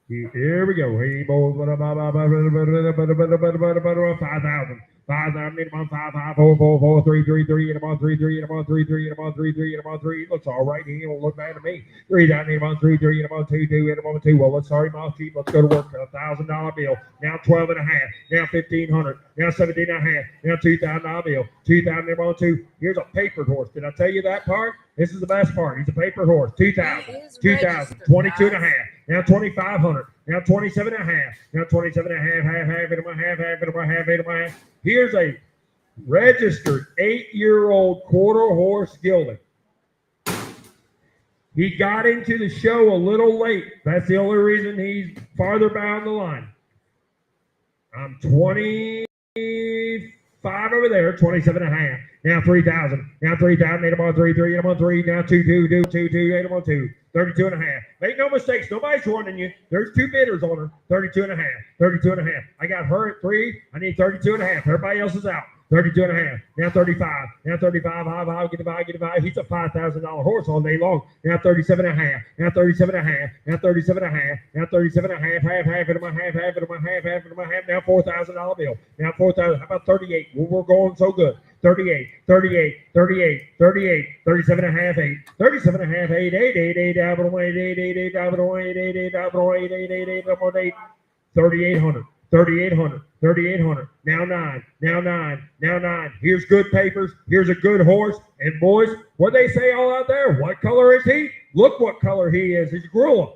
Speaker 2: Here we go. Hey, boys. 5,000. 5,000. Need them on 5, 5, 4, 4, 4, 3, 3, 3. Need them on 3, 3. Need them on 3, 3. Need them on 3, 3. Need them on 3. Looks all right. He don't look bad to me. 3 down. Need them on 3, 3. Need them on 2, 2. Need them on 2. Well, let's sorry, mouth cheap. Let's go to work. $1,000 bill. Now 12 and a half. Now 1,500. Now 17 and a half. Now $2,000 bill. 2,000. Need them on 2. Here's a papered horse. Did I tell you that part? This is the best part. He's a papered horse. 2,000. 2,000. 22 and a half. Now 2,500. Now 27 and a half. Now 27 and a half. Half, half, 8 and a half, half, 8 and a half, 8 and a half. Here's a registered 8-year-old quarter horse gelding. He got into the show a little late. That's the only reason he's farther down the line. I'm 25 over there, 27 and a half. Now 3,000. Now 3,000. 8 on 3, 3, 8 on 3. Now 2, 2, 2, 2, 2, 8 on 2. 32 and a half. Make no mistakes. Nobody's running you. There's 2 bidders on her. 32 and a half. 32 and a half. I got her at 3. I need 32 and a half. Everybody else is out. 32 and a half. Now 35. Now 35. I'll get the buy. He's a $5,000 horse all day long. Now 37 and a half. Now 37 and a half. Now 37 and a half. Now 37 and a half. Half, half, and my half, half, and my half, half, and my half. Now $4,000 bill. Now 4,000. How about 38? Well, we're going so good. 38, 38, 38, 38, 37 and a half, 8, 37 and a half, 8, 8, 8, 8, down away, 8, 8, 8, down away, 8, 8, 8, down away, 8, 8, 8, 8, down away, 3,800, 3,800, 3,800, now 9, now 9, now 9. Here's good papers. Here's a good horse. And boys, what they say all out there? What color is he? Look what color he is. He's gruel.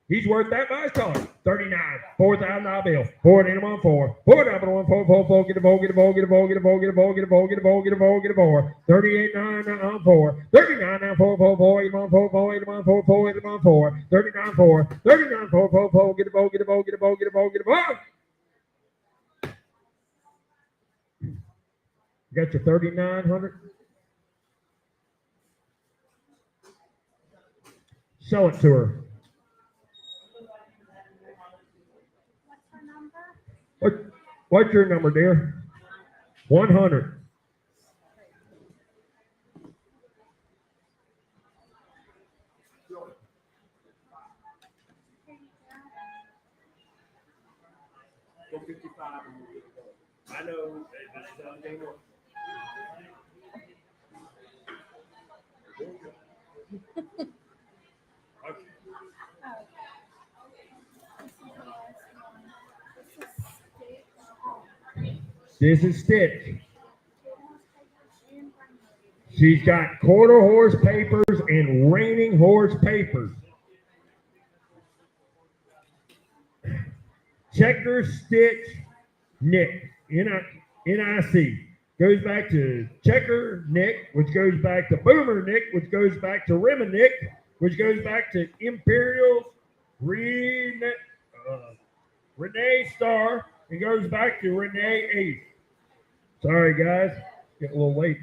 Speaker 2: He's worth that by his color. 39, $4,000 bill. 4 in him on 4. 4 down on 1, 4, 4, 4, get a ball, get a ball, get a ball, get a ball, get a ball, get a ball, get a ball, get a ball, get a ball. 38, 9 on 4. 39 now 4, 4, 4, 8 on 4, 4, 8 on 4, 4, 8 on 4. 39, 4. 39, 4, 4, 4, get a ball, get a ball, get a ball, get a ball, get a ball. You got your 3,900. Sell it to her. What's your number, dear? 100.
Speaker 1: Go 55 and we'll get it going. I know that's not game one.
Speaker 2: This is Stitch. She's got quarter horse papers and reining horse papers. Checker Stitch Nick, NIC. Goes back to Checker Nick, which goes back to Boomer Nick, which goes back to Rimmer Nick, which goes back to Imperials, Renee Star, and goes back to Renee Ace. Sorry, guys. Getting a little late.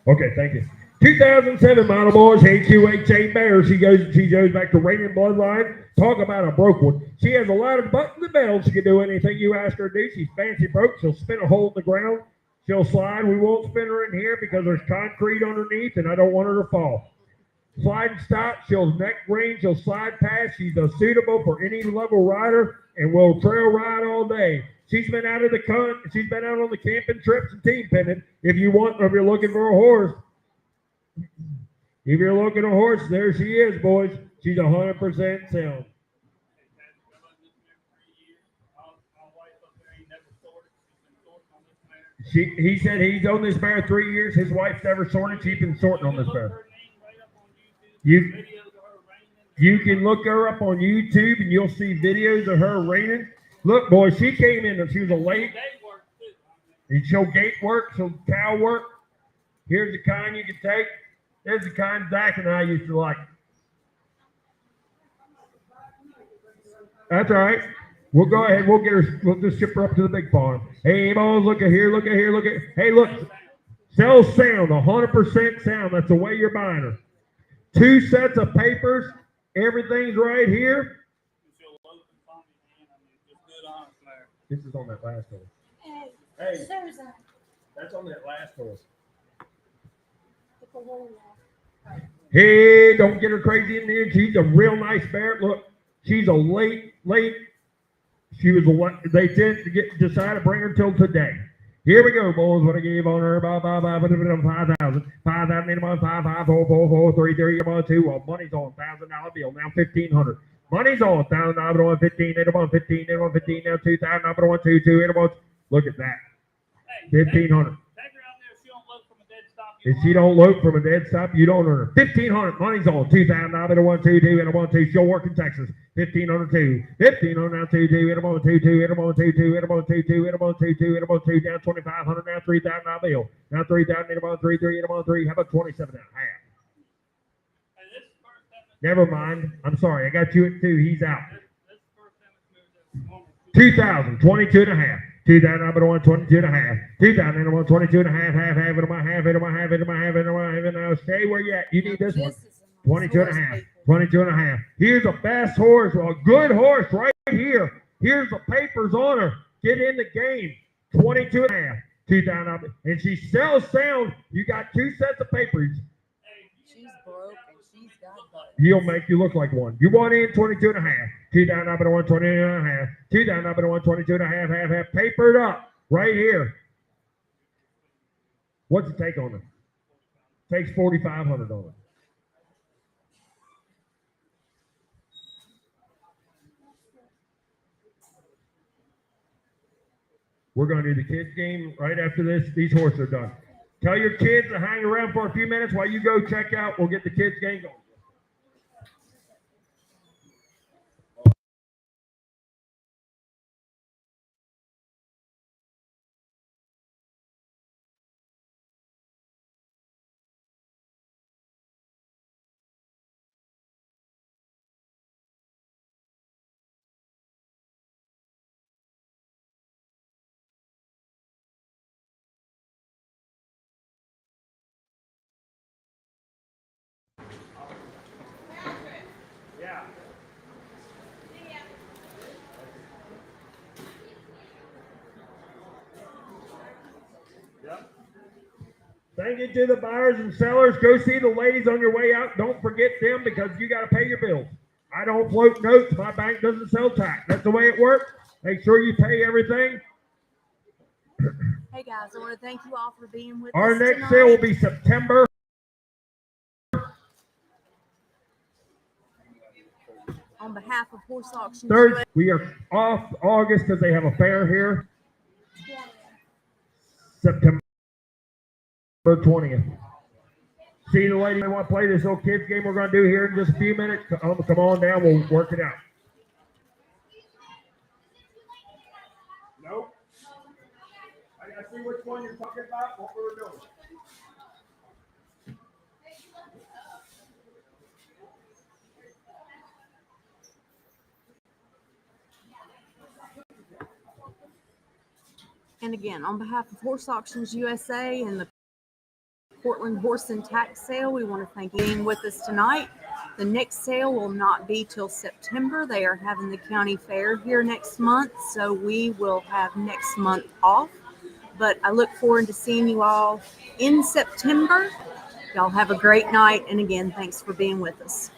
Speaker 2: Okay, thank you. 2007 model, boys. HUHA Bear. She goes back to Reigning Bloodline. Talk about a broke one. She has a lot of buttons and bells. She can do anything you ask her to do. She's fancy broke. She'll spin a hole in the ground. She'll slide. We won't spin her in here because there's concrete underneath, and I don't want her to fall. Slide and stop. She'll neck range. She'll slide past. She's suitable for any level rider. and we'll trail ride all day. She's been out of the she's been out on the camping trips and team pending. If you're looking for a horse, there she is, boys. She's 100% sound. He said he's on this mare 3 years. His wife's never sorted. She's been sorting on this mare. You can look her up on YouTube and you'll see videos of her reining. Look, boy, she came in and she was a late. And she'll gate work, she'll cow work. Here's the kind you can take. There's the kind Zach and I used to like. That's all right. We'll go ahead. We'll get her. We'll just ship her up to the big farm. Hey, boys, look at here. Look at here. Look at. Hey, look. Sell sound. 100% sound. That's the way you're buying her. 2 sets of papers. Everything's right here. This is on that last horse. Hey,
Speaker 4: Susan.
Speaker 2: that's on that last horse.
Speaker 4: It's a little one.
Speaker 2: Hey, don't get her crazy in there. She's a real nice mare. Look, she's a late. She was they did decide to bring her till today. Here we go, boys. What I gave on her about 5,000. 5,000 in a month. 5, 5, 4, 4, 4, 3, 3 in a month. 2. Well, money's on $1,000 bill now. 1,500. Money's on $1,000 on 15 in a month. 15 in a month. 15 now. 2,000 on 2 in a month. Look at that. 1,500. If she don't lope from a dead stop, you don't earn her. 1,500. Money's on $2,000 in a 1, 2, 2 in a 1, 2. She'll work in Texas. 1,500 2. 1,500 now 2, 2 in a 1, 2, 2 in a 1, 2, 2 in a 1, 2, 2 in a 1, 2, 2 in a 1, 2. Down 2,500 now $3,000 bill. Now 3,000 in a 1, 3, 3 in a 1, 3. How about 27 and a half? Never mind. I'm sorry. I got you at 2. He's out. 2,000. 22 and a half. 2,000 up at 122 and a half. 2,000 in a 122 and a half. Half into my half into my half into my half into my half. And now stay where you at. You need this one. 22 and a half. 22 and a half. Here's a best horse, a good horse right here. Here's the papers on her. Get in the game. 22 and a half. 2,000 up. And she sells sound. You got 2 sets of papers.
Speaker 3: She's broke and she's got butt.
Speaker 2: He'll make you look like one. You want in 22 and a half. 2,000 up at 120 and a half. 2,000 up at 122 and a half. Half. Papered up. Right here. What's the take on it? Takes 4,500 on it. We're going to do the kids game right after this. These horses are done. Tell your kids to hang around for a few minutes while you go check out. We'll get the kids game going. Thank you to the buyers and sellers. Go see the ladies on your way out. Don't forget them because you got to pay your bills. I don't float notes. My bank doesn't sell tax. That's the way it works. Make sure you pay everything.
Speaker 3: Hey guys, I want to thank you all for being with
Speaker 2: Our
Speaker 3: us
Speaker 2: next
Speaker 3: tonight.
Speaker 2: sale will be September.
Speaker 3: On behalf of Horse Auctions
Speaker 2: 3rd. We are off August because they have a fair here. September 20th. See the lady that want to play this little kids game we're going to do here in just a few minutes. Come on down. We'll work it out. Nope. I got to see which one you're talking about, what we're doing.
Speaker 3: And again, on behalf of Horse Auctions USA and the Portland Horse and Tax Sale, we want to thank you for being with us tonight. The next sale will not be till September. They are having the county fair here next month, so we will have next month off. But I look forward to seeing you all in September. Y'all have a great night, and again, thanks for being with us.